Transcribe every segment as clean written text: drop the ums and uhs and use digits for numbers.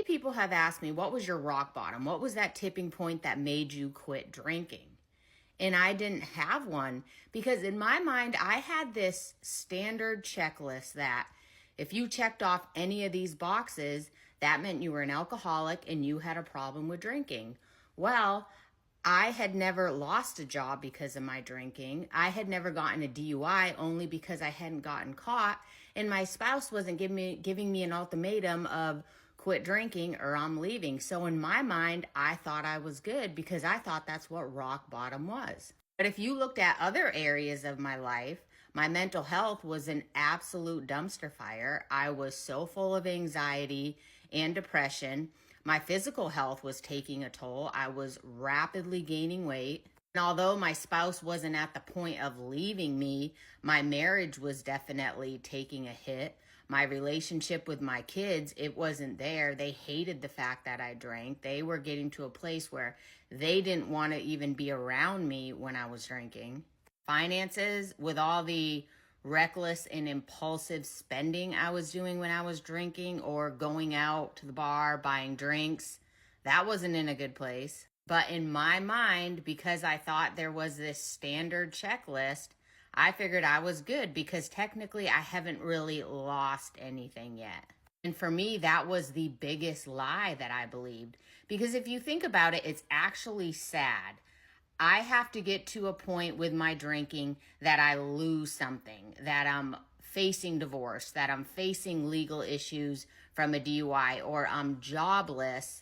Many people have asked me, what was your rock bottom? What was that tipping point that made you quit drinking? And I didn't have one because in my mind, I had this standard checklist that if you checked off any of these boxes, that meant you were an alcoholic and you had a problem with drinking. Well, I had never lost a job because of my drinking. I had never gotten a DUI only because I hadn't gotten caught. And my spouse wasn't giving me an ultimatum of quit drinking or I'm leaving. So in my mind, I thought I was good because I thought that's what rock bottom was. But if you looked at other areas of my life, my mental health was an absolute dumpster fire. I was so full of anxiety and depression. My physical health was taking a toll. I was rapidly gaining weight. And although my spouse wasn't at the point of leaving me, my marriage was definitely taking a hit. My relationship with my kids, it wasn't there. They hated the fact that I drank. They were getting to a place where they didn't want to even be around me when I was drinking. Finances, with all the reckless and impulsive spending I was doing when I was drinking or going out to the bar, buying drinks, that wasn't in a good place. But in my mind, because I thought there was this standard checklist, I figured I was good because technically I haven't really lost anything yet. And for me, that was the biggest lie that I believed. Because if you think about it, it's actually sad. I have to get to a point with my drinking that I lose something, that I'm facing divorce, that I'm facing legal issues from a DUI, or I'm jobless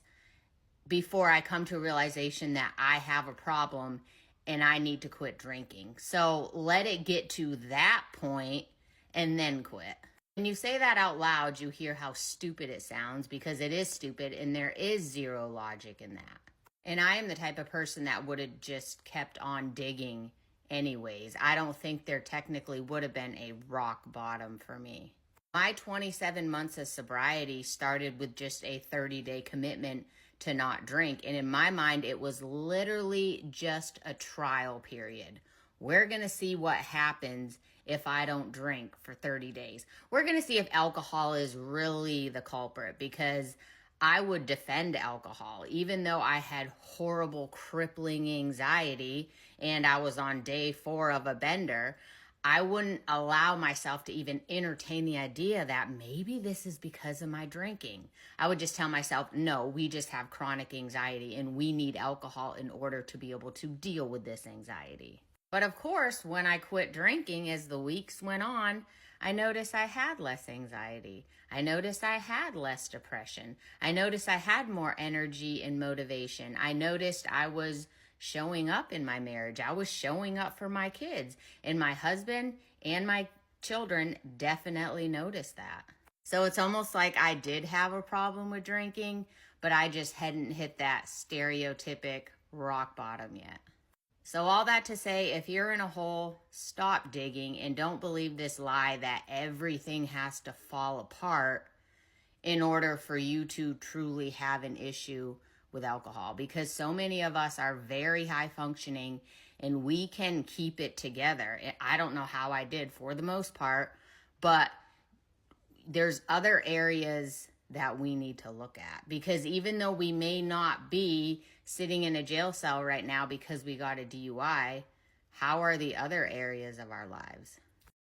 before I come to a realization that I have a problem and I need to quit drinking. So let it get to that point and then quit. When you say that out loud, you hear how stupid it sounds because it is stupid and there is zero logic in that. And I am the type of person that would have just kept on digging anyways. I don't think there technically would have been a rock bottom for me. My 27 months of sobriety started with just a 30-day commitment to not drink. And in my mind, it was literally just a trial period. We're going to see what happens if I don't drink for 30 days. We're going to see if alcohol is really the culprit because I would defend alcohol, even though I had horrible, crippling anxiety and I was on day 4 of a bender. I wouldn't allow myself to even entertain the idea that maybe this is because of my drinking. I would just tell myself, no, we just have chronic anxiety and we need alcohol in order to be able to deal with this anxiety. But of course, when I quit drinking, as the weeks went on, I noticed I had less anxiety. I noticed I had less depression. I noticed I had more energy and motivation. I noticed I was showing up in my marriage. I was showing up for my kids. And my husband and my children definitely noticed that. So it's almost like I did have a problem with drinking, but I just hadn't hit that stereotypic rock bottom yet. So all that to say, if you're in a hole, stop digging and don't believe this lie that everything has to fall apart in order for you to truly have an issue with alcohol, because so many of us are very high functioning and we can keep it together. I don't know how I did for the most part, but there's other areas that we need to look at, because even though we may not be sitting in a jail cell right now because we got a DUI, how are the other areas of our lives?